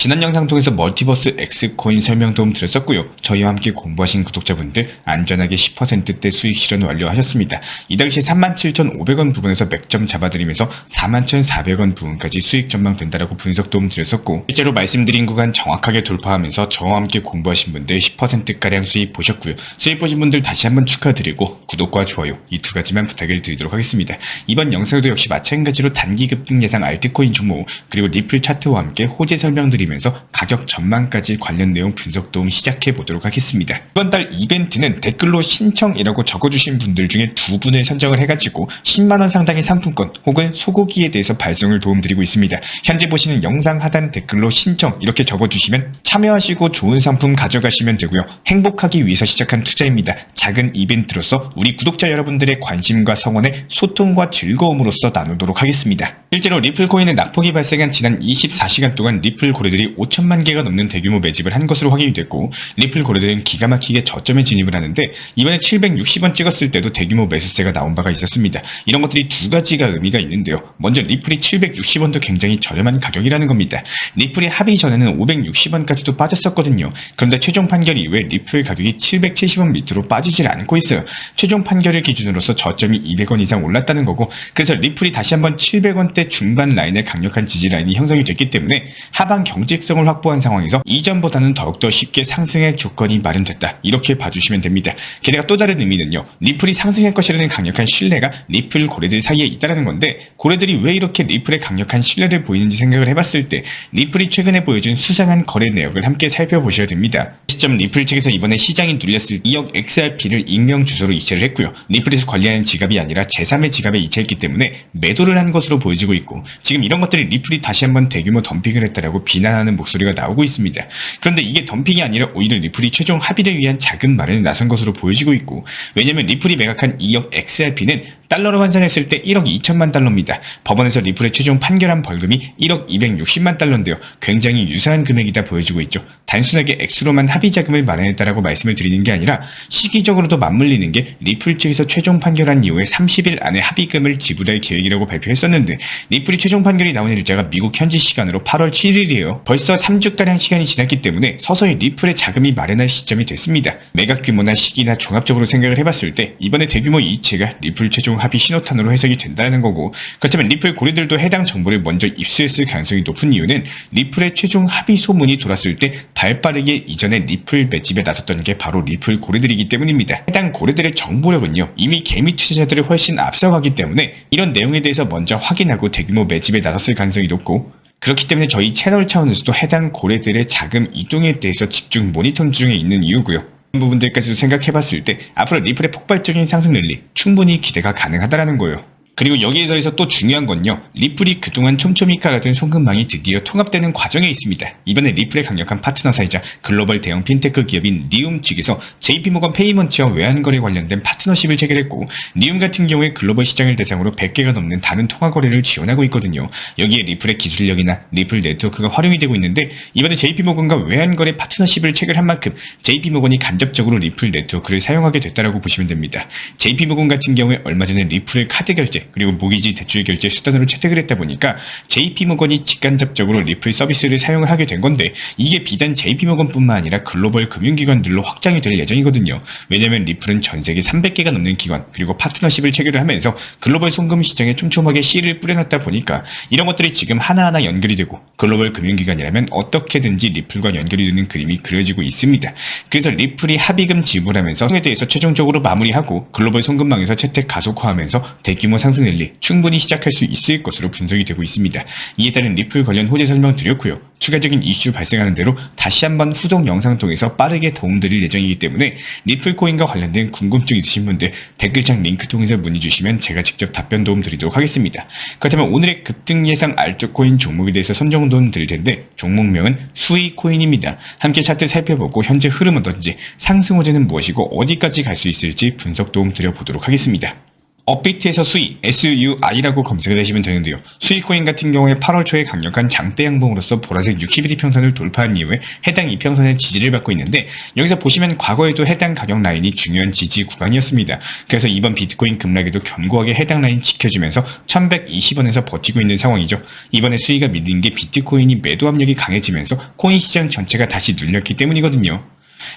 지난 영상 통해서 멀티버스 X코인 설명 도움 드렸었고요. 저희와 함께 공부하신 구독자분들 안전하게 10%대 수익 실현 완료하셨습니다. 이 당시 37,500원 부분에서 맥점 잡아드리면서 41,400원 부분까지 수익 전망된다라고 분석 도움 드렸었고, 실제로 말씀드린 구간 정확하게 돌파하면서 저와 함께 공부하신 분들 10%가량 수익 보셨고요. 수익 보신 분들 다시 한번 축하드리고 구독과 좋아요 이 두 가지만 부탁을 드리도록 하겠습니다. 이번 영상에도 역시 마찬가지로 단기 급등 예상 알트코인 종목 그리고 리플 차트와 함께 호재 설명드리면서 가격 전망까지 관련 내용 분석 도움 시작해 보도록 하겠습니다. 이번 달 이벤트는 댓글로 신청이라고 적어주신 분들 중에 두 분을 선정을 해가지고 10만원 상당의 상품권 혹은 소고기에 대해서 발송을 도움드리고 있습니다. 현재 보시는 영상 하단 댓글로 신청 이렇게 적어주시면 참여하시고 좋은 상품 가져가시면 되고요. 행복하기 위해서 시작한 투자입니다. 작은 이벤트로서 우리 구독자 여러분들의 관심과 성원에 소통과 즐거움으로써 나누도록 하겠습니다. 실제로 리플코인의 낙폭이 발생한 지난 24시간 동안 리플 고래들이 5천만 개가 넘는 대규모 매집을 한 것으로 확인이 됐고, 리플 고래들은 기가 막히게 저점에 진입을 하는데 이번에 760원 찍었을 때도 대규모 매수세가 나온 바가 있었습니다. 이런 것들이 두 가지가 의미가 있는데요. 먼저 리플이 760원도 굉장히 저렴한 가격이라는 겁니다. 리플이 합의 전에는 560원까지도 빠졌었거든요. 그런데 최종 판결 이후에 리플 가격이 770원 밑으로 빠지질 않고 있어요. 최종 판결을 기준으로서 저점이 200원 이상 올랐다는 거고, 그래서 리플이 다시 한번 700원대 중반 라인의 강력한 지지 라인이 형성이 됐기 때문에 하방 경직성을 확보한 상황에서 이전보다는 더욱더 쉽게 상승할 조건이 마련됐다, 이렇게 봐주시면 됩니다. 게다가 또 다른 의미는요, 리플이 상승할 것이라는 강력한 신뢰가 리플 고래들 사이에 있다는 건데, 고래들이 왜 이렇게 리플에 강력한 신뢰를 보이는지 생각을 해봤을 때 리플이 최근에 보여준 수상한 거래 내역을 함께 살펴보셔야 됩니다. 시점 리플 측에서 이번에 시장이 눌렸을 2억 XRP를 익명 주소로 이체를 했고요. 리플에서 관리하는 지갑이 아니라 제3의 지갑에 이체했기 때문에 매도를 한 것으로 보여지고 있고, 지금 이런 것들이 리플이 다시 한번 대규모 덤핑을 했다라고 비난하는 목소리가 나오고 있습니다. 그런데 이게 덤핑이 아니라 오히려 리플이 최종 합의를 위한 자금 마련에 나선 것으로 보여지고 있고, 왜냐면 리플이 매각한 2억 XRP는 달러로 환산했을 때 1억 2천만 달러입니다. 법원에서 리플의 최종 판결한 벌금이 1억 260만 달러인데요. 굉장히 유사한 금액이다 보여지고 있죠. 단순하게 액수로만 합의 자금을 마련했다라고 말씀을 드리는 게 아니라 시기적으로도 맞물리는 게 리플 측에서 최종 판결한 이후에 30일 안에 합의금을 지불할 계획이라고 발표했었는데, 리플이 최종 판결이 나온 일자가 미국 현지 시간으로 8월 7일이에요. 벌써 3주가량 시간이 지났기 때문에 서서히 리플의 자금이 마련할 시점이 됐습니다. 매각 규모나 시기나 종합적으로 생각을 해봤을 때 이번에 대규모 이체가 리플 최종 합의 신호탄으로 해석이 된다는 거고, 그렇다면 리플 고래들도 해당 정보를 먼저 입수했을 가능성이 높은 이유는 리플의 최종 합의 소문이 돌았을 때 발빠르게 이전에 리플 매집에 나섰던 게 바로 리플 고래들이기 때문입니다. 해당 고래들의 정보력은요, 이미 개미 투자자들을 훨씬 앞서가기 때문에 이런 내용에 대해서 먼저 확인하고 대규모 매집에 나섰을 가능성이 높고, 그렇기 때문에 저희 채널 차원에서도 해당 고래들의 자금 이동에 대해서 집중 모니터링 중에 있는 이유고요. 이런 부분들까지도 생각해봤을 때 앞으로 리플의 폭발적인 상승 랠리 충분히 기대가 가능하다는 거예요. 그리고 여기에 더해서 또 중요한 건요, 리플이 그동안 촘촘이카 같은 송금망이 드디어 통합되는 과정에 있습니다. 이번에 리플의 강력한 파트너사이자 글로벌 대형 핀테크 기업인 니움 측에서 JP모건 페이먼트와 외환거래 관련된 파트너십을 체결했고, 니움 같은 경우에 글로벌 시장을 대상으로 100개가 넘는 다른 통화거래를 지원하고 있거든요. 여기에 리플의 기술력이나 리플 네트워크가 활용이 되고 있는데, 이번에 JP모건과 외환거래 파트너십을 체결한 만큼 JP모건이 간접적으로 리플 네트워크를 사용하게 됐다라고 보시면 됩니다. JP모건 같은 경우에 얼마 전에 리플을 카드 결제 그리고 모기지 대출 결제 수단으로 채택을 했다 보니까 JP모건이 직간접적으로 리플 서비스를 사용을 하게 된 건데, 이게 비단 JP모건뿐만 아니라 글로벌 금융기관들로 확장이 될 예정이거든요. 왜냐면 리플은 전 세계 300개가 넘는 기관 그리고 파트너십을 체결을 하면서 글로벌 송금 시장에 촘촘하게 씨를 뿌려놨다 보니까 이런 것들이 지금 하나하나 연결이 되고, 글로벌 금융기관이라면 어떻게든지 리플과 연결이 되는 그림이 그려지고 있습니다. 그래서 리플이 합의금 지불하면서 에 대해서 최종적으로 마무리하고 글로벌 송금망에서 채택 가속화하면서 대규모 상승 랠리 충분히 시작할 수 있을 것으로 분석이 되고 있습니다. 이에 따른 리플 관련 호재 설명 드렸고요. 추가적인 이슈 발생하는 대로 다시 한번 후속 영상 통해서 빠르게 도움드릴 예정이기 때문에 리플 코인과 관련된 궁금증 있으신 분들 댓글창 링크 통해서 문의 주시면 제가 직접 답변 도움 드리도록 하겠습니다. 그렇다면 오늘의 급등 예상 알트코인 종목에 대해서 선정 도움 드릴 텐데, 종목명은 수익코인입니다. 함께 차트 살펴보고 현재 흐름은 어떤지, 상승 호재는 무엇이고 어디까지 갈 수 있을지 분석 도움 드려보도록 하겠습니다. 업비트에서 수익, SUI라고 검색을 하시면 되는데요. 수익코인 같은 경우에 8월 초에 강력한 장대 양봉으로서 보라색 60일 이평선을 돌파한 이후에 해당 이평선의 지지를 받고 있는데, 여기서 보시면 과거에도 해당 가격 라인이 중요한 지지 구간이었습니다. 그래서 이번 비트코인 급락에도 견고하게 해당 라인 지켜주면서 1120원에서 버티고 있는 상황이죠. 이번에 수위가 밀린 게 비트코인이 매도 압력이 강해지면서 코인 시장 전체가 다시 눌렸기 때문이거든요.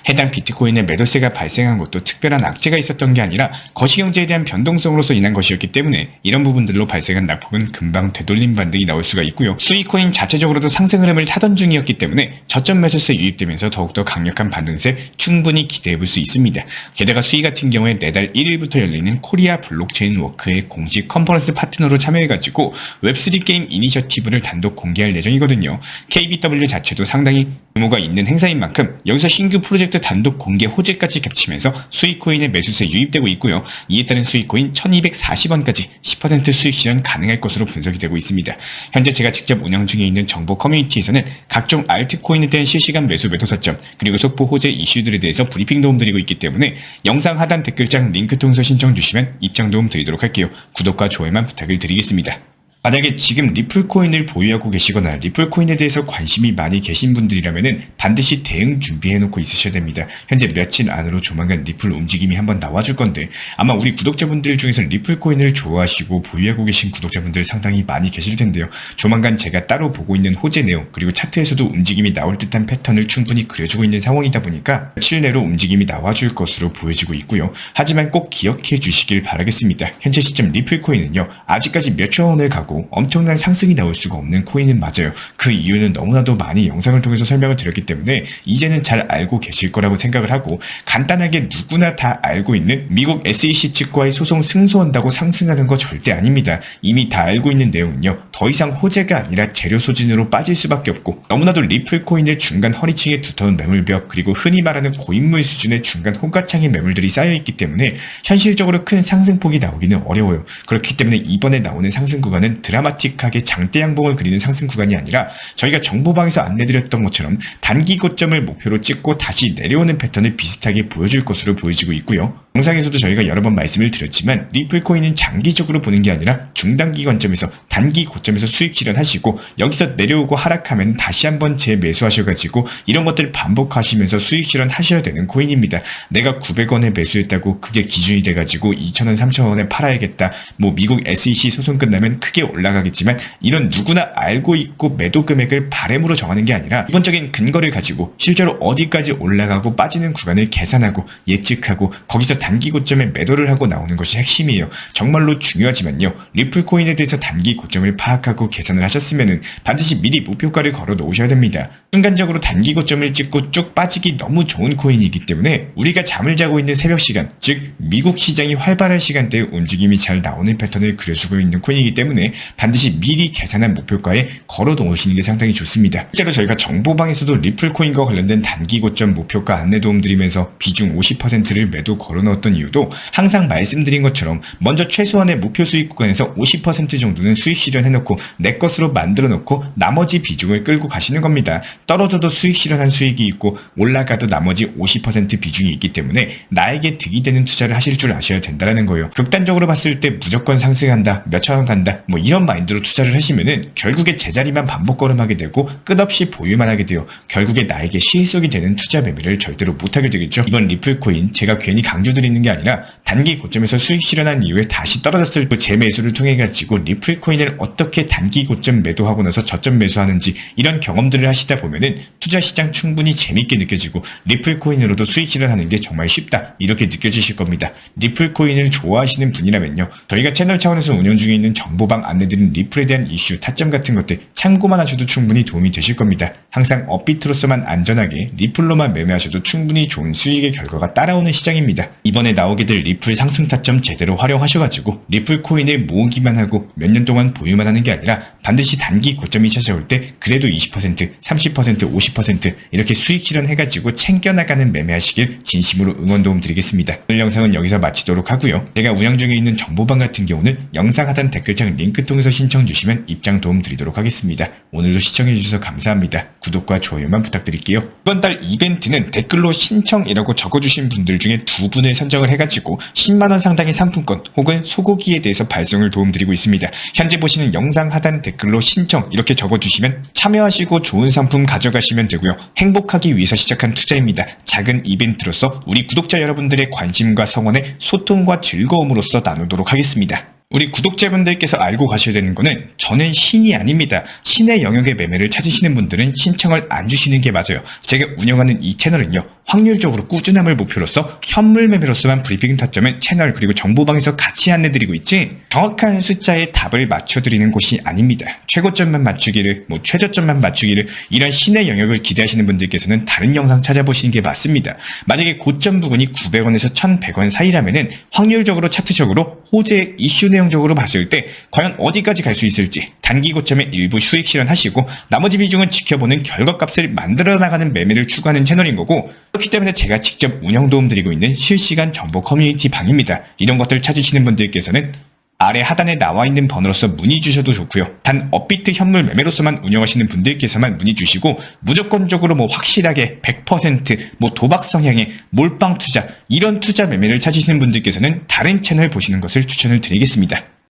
해당 비트코인의 매도세가 발생한 것도 특별한 악재가 있었던 게 아니라 거시경제에 대한 변동성으로서 인한 것이었기 때문에 이런 부분들로 발생한 낙폭은 금방 되돌림 반등이 나올 수가 있고요. 수익코인 자체적으로도 상승 흐름을 타던 중이었기 때문에 저점 매수세 유입되면서 더욱더 강력한 반등세 충분히 기대해볼 수 있습니다. 게다가 수익 같은 경우에 내달 1일부터 열리는 코리아 블록체인 워크의 공식 컨퍼런스 파트너로 참여해가지고 웹3 게임 이니셔티브를 단독 공개할 예정이거든요. KBW 자체도 상당히 규모가 있는 행사인 만큼 여기서 신규 프로젝트 단독 공개 호재까지 겹치면서 수익코인의 매수세 유입되고 있고요. 이에 따른 수익코인 1240원까지 10% 수익 실현 가능할 것으로 분석이 되고 있습니다. 현재 제가 직접 운영 중에 있는 정보 커뮤니티에서는 각종 알트코인에 대한 실시간 매수 매도 타점, 그리고 속보 호재 이슈들에 대해서 브리핑 도움 드리고 있기 때문에 영상 하단 댓글창 링크 통해서 신청 주시면 입장 도움 드리도록 할게요. 구독과 좋아요만 부탁을 드리겠습니다. 만약에 지금 리플코인을 보유하고 계시거나 리플코인에 대해서 관심이 많이 계신 분들이라면 반드시 대응 준비해놓고 있으셔야 됩니다. 현재 며칠 안으로 조만간 리플 움직임이 한번 나와줄 건데, 아마 우리 구독자분들 중에서 리플코인을 좋아하시고 보유하고 계신 구독자분들 상당히 많이 계실 텐데요. 조만간 제가 따로 보고 있는 호재 내용, 그리고 차트에서도 움직임이 나올 듯한 패턴을 충분히 그려주고 있는 상황이다 보니까 며칠 내로 움직임이 나와줄 것으로 보여지고 있고요. 하지만 꼭 기억해 주시길 바라겠습니다. 현재 시점 리플코인은요, 아직까지 몇천 원을 가고 엄청난 상승이 나올 수가 없는 코인은 맞아요. 그 이유는 너무나도 많이 영상을 통해서 설명을 드렸기 때문에 이제는 잘 알고 계실 거라고 생각을 하고, 간단하게 누구나 다 알고 있는 미국 SEC 측과의 소송 승소한다고 상승하는 거 절대 아닙니다. 이미 다 알고 있는 내용은요, 더 이상 호재가 아니라 재료 소진으로 빠질 수밖에 없고, 너무나도 리플코인의 중간 허리층에 두터운 매물벽, 그리고 흔히 말하는 고인물 수준의 중간 호가창의 매물들이 쌓여있기 때문에 현실적으로 큰 상승폭이 나오기는 어려워요. 그렇기 때문에 이번에 나오는 상승 구간은 드라마틱하게 장대 양봉을 그리는 상승 구간이 아니라 저희가 정보방에서 안내드렸던 것처럼 단기 고점을 목표로 찍고 다시 내려오는 패턴을 비슷하게 보여줄 것으로 보여지고 있고요. 영상에서도 저희가 여러 번 말씀을 드렸지만 리플코인은 장기적으로 보는 게 아니라 중단기 관점에서 단기 고점에서 수익 실현하시고, 여기서 내려오고 하락하면 다시 한번 재매수하셔가지고 이런 것들 반복하시면서 수익 실현하셔야 되는 코인입니다. 내가 900원에 매수했다고 그게 기준이 돼가지고 2,000원, 3,000원에 팔아야겠다, 뭐 미국 SEC 소송 끝나면 크게 올라가겠지만, 이런 누구나 알고 있고 매도 금액을 바램으로 정하는 게 아니라 기본적인 근거를 가지고 실제로 어디까지 올라가고 빠지는 구간을 계산하고 예측하고 거기서 단기 고점에 매도를 하고 나오는 것이 핵심이에요. 정말로 중요하지만요, 리플코인에 대해서 단기 고점을 파악하고 계산을 하셨으면 반드시 미리 목표가를 걸어 놓으셔야 됩니다. 순간적으로 단기 고점을 찍고 쭉 빠지기 너무 좋은 코인이기 때문에 우리가 잠을 자고 있는 새벽 시간, 즉 미국 시장이 활발한 시간대에 움직임이 잘 나오는 패턴을 그려주고 있는 코인이기 때문에 반드시 미리 계산한 목표가에 걸어 놓으시는 게 상당히 좋습니다. 실제로 저희가 정보방에서도 리플코인과 관련된 단기 고점 목표가 안내 도움 드리면서 비중 50%를 매도 걸어 넣었던 이유도 항상 말씀드린 것처럼 먼저 최소한의 목표 수익 구간에서 50% 정도는 수익 실현해놓고 내 것으로 만들어 놓고 나머지 비중을 끌고 가시는 겁니다. 떨어져도 수익 실현한 수익이 있고 올라가도 나머지 50% 비중이 있기 때문에 나에게 득이 되는 투자를 하실 줄 아셔야 된다는 거예요. 극단적으로 봤을 때 무조건 상승한다, 몇천 원 간다, 뭐 이런 마인드로 투자를 하시면은 결국에 제자리만 반복 걸음하게 되고 끝없이 보유만 하게 돼요. 결국에 나에게 실속이 되는 투자 매매를 절대로 못하게 되겠죠. 이번 리플코인 제가 괜히 강조드리는 게 아니라 단기 고점에서 수익 실현한 이후에 다시 떨어졌을 때 재매수를 통해 가지고 리플코인을 어떻게 단기 고점 매도하고 나서 저점 매수하는지 이런 경험들을 하시다 보면은 투자 시장 충분히 재밌게 느껴지고 리플코인으로도 수익 실현하는 게 정말 쉽다, 이렇게 느껴지실 겁니다. 리플코인을 좋아하시는 분이라면요, 저희가 채널 차원에서 운영 중에 있는 정보방 안내드린 리플에 대한 이슈, 타점 같은 것들 참고만 하셔도 충분히 도움이 되실 겁니다. 항상 업비트로서만 안전하게 리플로만 매매하셔도 충분히 좋은 수익의 결과가 따라오는 시장입니다. 이번에 나오게 될 리플 상승 타점 제대로 활용하셔가지고 리플 코인을 모으기만 하고 몇 년 동안 보유만 하는 게 아니라 반드시 단기 고점이 찾아올 때 그래도 20%, 30%, 50% 이렇게 수익 실현해가지고 챙겨나가는 매매하시길 진심으로 응원 도움 드리겠습니다. 오늘 영상은 여기서 마치도록 하고요. 제가 운영 중에 있는 정보방 같은 경우는 영상 하단 댓글창 링크 통해서 신청 주시면 입장 도움 드리도록 하겠습니다. 오늘도 시청해주셔서 감사합니다. 구독과 좋아요만 부탁드릴게요. 이번 달 이벤트는 댓글로 신청이라고 적어주신 분들 중에 2분을 선정을 해가지고 10만원 상당의 상품권 혹은 소고기에 대해서 발송을 도움드리고 있습니다. 현재 보시는 영상 하단 댓글로 신청 이렇게 적어주시면 참여하시고 좋은 상품 가져가시면 되고요. 행복하기 위해서 시작한 투자입니다. 작은 이벤트로서 우리 구독자 여러분들의 관심과 성원에 소통과 즐거움으로써 나누도록 하겠습니다. 우리 구독자분들께서 알고 가셔야 되는 거는 저는 신이 아닙니다. 신의 영역의 매매를 찾으시는 분들은 신청을 안 주시는 게 맞아요. 제가 운영하는 이 채널은요. 확률적으로 꾸준함을 목표로서 현물 매매로서만 브리핑 타점은 채널 그리고 정보방에서 같이 안내드리고 있지 정확한 숫자의 답을 맞춰드리는 곳이 아닙니다. 최고점만 맞추기를 최저점만 맞추기를 이런 신의 영역을 기대하시는 분들께서는 다른 영상 찾아보시는 게 맞습니다. 만약에 고점 부근이 900원에서 1100원 사이라면은 확률적으로 차트적으로 호재 이슈 내용적으로 봤을 때 과연 어디까지 갈 수 있을지 단기 고점에 일부 수익 실현하시고 나머지 비중은 지켜보는 결과값을 만들어 나가는 매매를 추구하는 채널인 거고 그렇기 때문에 제가 직접 운영 도움 드리고 있는 실시간 정보 커뮤니티 방입니다. 이런 것들 찾으시는 분들께서는 아래 하단에 나와 있는 번호로서 문의 주셔도 좋고요. 단 업비트 현물 매매로서만 운영하시는 분들께서만 문의 주시고 무조건적으로 확실하게 100% 도박 성향의 몰빵 투자 이런 투자 매매를 찾으시는 분들께서는 다른 채널 보시는 것을 추천을 드리겠습니다.